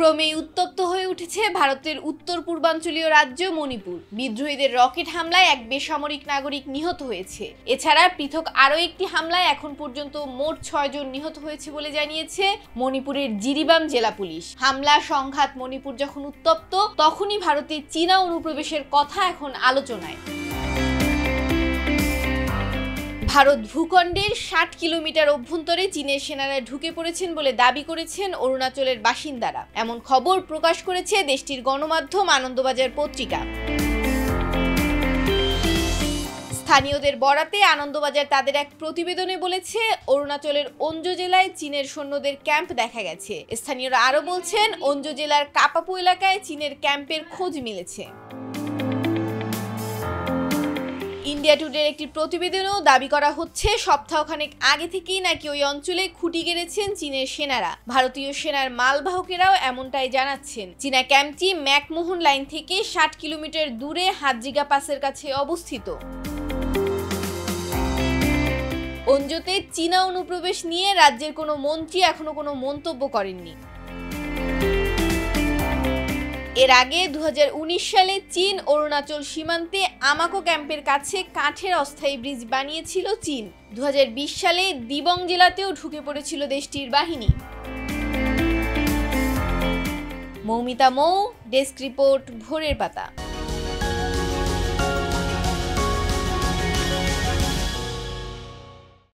ক্রমেই উত্তপ্ত হয়ে উঠেছে ভারতের উত্তর পূর্বাঞ্চলীয় রাজ্য মণিপুর। বিদ্রোহীদের রকেট হামলায় এক বেসামরিক নাগরিক নিহত হয়েছে। এছাড়া পৃথক আরও একটি হামলায় এখন পর্যন্ত মোট 6 জন নিহত হয়েছে বলে জানিয়েছে মণিপুরের জিরিবাম জেলা পুলিশ। হামলা সংঘাত মণিপুর যখন উত্তপ্ত, তখনই ভারতে চীনা অনুপ্রবেশের কথা এখন আলোচনায়। ভারত ভূখণ্ডের 60 কিলোমিটার অভ্যন্তরে চীনের সেনারা ঢুকে পড়েছেন বলে দাবি করেছেন অরুণাচলের বাসিন্দারা। এমন খবর প্রকাশ করেছে দেশটির গণমাধ্যম আনন্দবাজার পত্রিকা। স্থানীয়দের বরাতে আনন্দবাজার তাদের এক প্রতিবেদনে বলেছে, অরুণাচলের ওঞ্জো জেলায় চীনের সৈন্যদের ক্যাম্প দেখা গেছে। স্থানীয়রা আরও বলছেন, ওঞ্জো জেলার কাপাপু এলাকায় চীনের ক্যাম্পের খোঁজ মিলেছে। ইন্ডিয়া টুডের একটি প্রতিবেদনেও দাবি করা হচ্ছে, সপ্তাহখানেক আগে থেকেই নাকি ওই অঞ্চলে খুঁটি গেড়েছেন চীনের সেনারা। ভারতীয় সেনার মালবাহকেরাও এমনটাই জানাচ্ছেন। চীনা ক্যাম্পটি ম্যাকমোহন লাইন থেকে 60 কিলোমিটার দূরে হাতজিগা পাসের কাছে অবস্থিত। ওঞ্জোতে চীনা অনুপ্রবেশ নিয়ে রাজ্যের কোনো মন্ত্রী এখনো কোনো মন্তব্য করেননি। এর আগে 2019 সালে চীন অরুণাচল সীমান্তে আমাকো ক্যাম্পের কাছে কাঠের অস্থায়ী ব্রিজ বানিয়েছিল চীন। 2020 সালে দিবং জেলাতেও ঢুকে পড়েছিল দেশটির বাহিনী। মৌমিতা মৌ, ডেস্ক রিপোর্ট, ভোরের পাতা।